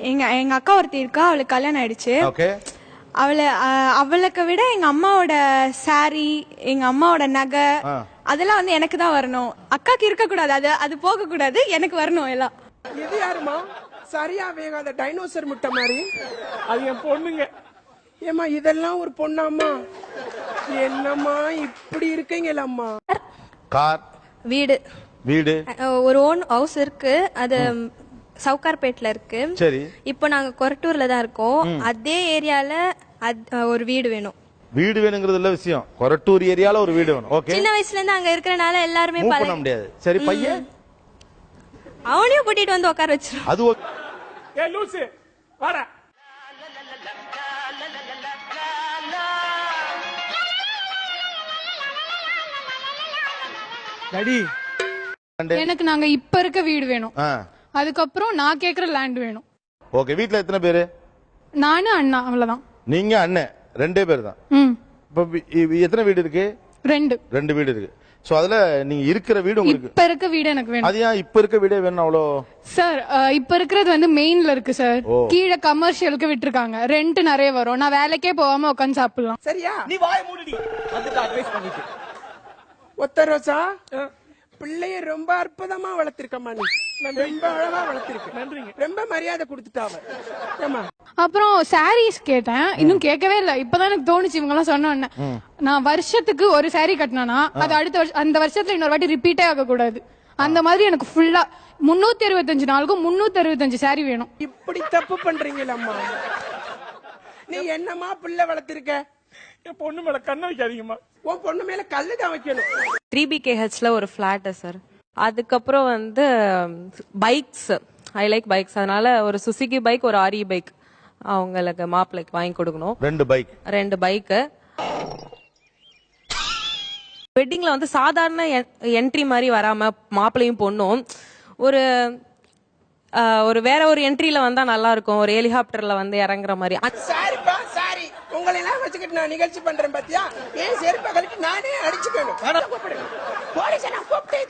எங்க எங்க அக்கா ஒருத்தி இருக்கா, அவளுக்கு கல்யாணம் ஆயிடுச்சு. ஓகே. அவளுக்கு விட எங்க அம்மாவோட சாரி, எங்க அம்மாவோட நகை அதெல்லாம் வந்து எனக்கு தான் வரணும். அக்காக்கு இருக்க கூடாது, அது போக கூடாது, எனக்கு வரணும் எல்லாம். இது யாருமா சரியா வேகாத டைனோசர் முட்டை மாதிரி? அது என் பொண்ணுங்க. ஏமா இதெல்லாம் ஒரு பொண்ணாம்மா? என்னம்மா இப்படி இருக்கீங்களம்மா? கார், வீடு வீடு, ஒரு ஓன் ஹவுஸ் இருக்கு. அது சவுகார்பேட்ல இருக்கு. சரி. இப்போ நாங்க கொரட்டூர்ல தான் இருக்கோம். அதே ஏரியால ஒரு வீடு வேணும். வீடு வேணுங்கிறது இல்ல விஷயம். கொரட்டூர் ஏரியால ஒரு வீடு வேணும். ஓகே. சின்ன வயசுல இருந்து அங்க இருக்கறனால எல்லாரும் மூவ் பண்ண முடியாது. சரி, பையன் அவனையும் கூட்டிட்டு வந்து உட்கார வச்சிரும். அது ஏ லூசு வாடா. டாடி, எனக்கு நாங்க இப்ப இருக்க வீடு வேணும். அதுக்கப்புறம் நான் கேக்குற லேண்ட் வேணும். ஓகே. வீட்ல எத்தனை பேரு? நானு அண்ணா, அவ்வளவுதான். நீங்க அண்ணன் 2 பேர் தான். இப்ப எத்தனை வீடு இருக்கு? 2 வீடு இருக்கு. சோ அதுல நீங்க இருக்கிற வீடு உங்களுக்கு இப்ப இருக்க வீடு எனக்கு வேணும். அது ஏன் இப்ப இருக்க வீடே வேணும் அவ்வளோ? சார், இப்ப இருக்கிறது வந்து மெயின்ல இருக்கு சார். கீழே கமர்ஷியலுக்கு விட்டுருக்காங்க. ரெண்ட் நிறைய வரும். நான் வேலைக்கே போகாம உட்காந்து சாப்பிடலாம். சரியா? நீ வாய மூடிடி. அதுக்கு அட்வைஸ் பண்ணிட்டு ஒத்த ரோசா, பிள்ளைய ரொம்ப அற்புதமா வளர்த்திருக்கம்மா. நீ ரொம்ப அழகா வளர்த்திருக்க. நன்றிங்க. ரொம்ப மரியாதை கொடுத்துட்டாவ. ஏமா அப்புறம் சாரீஸ் கேட்டேன், இன்னும் கேட்கவே இல்ல. இப்பதான் எனக்கு தோணுச்சு இவங்க எல்லாம் சொன்ன உடனே. நான் வருஷத்துக்கு ஒரு சாரீ கட்டினா அது அடுத்த வருஷம் அந்த வருஷத்துல இன்னொரு வாட்டி ரிப்பீட்டே ஆக கூடாது. அந்த மாதிரி எனக்கு ஃபுல்லா 365 நாளுக்கும் 365 சாரீ வேணும். இப்படி தப்பு பண்றீங்களம்மா? நீ என்னமா பிள்ளை வளர்த்திருக்க? என் பொண்ணு மேல கண்ண வைக்காதீங்கம்மா. உன் பொண்ணு மேல கல்லுதான் வைக்கணும். 3BKHல ஒரு பிளாட் சார். அதுக்கப்புறம் வந்து பைக்ஸ், ஐ லைக் பைக்ஸ். அதனால ஒரு சுசுகி பைக், ஒரு RE பைக் அவங்களுக்கு மாப்பிள்ளைக்கு வாங்கி கொடுக்கணும். 2 பைக். வெட்டிங்ல வந்து சாதாரண என்ட்ரி மாதிரி வராம மாப்பிள்ளையும் பொண்ணும் ஒரு வேற ஒரு என்ட்ரில வந்தா நல்லா இருக்கும். ஒரு ஹெலிகாப்டர்ல வந்து இறங்குற மாதிரி. சாரிப்பா, சாரி. உங்களை எல்லாம் வச்சுக்கிட்டு நான் நிகழ்ச்சி பண்றேன் பாத்தியா? ஏன் செருப்பை கழிட்டு நானே அடிச்சுக்கணும். போலீஸ் நான் கூப்பிட்டே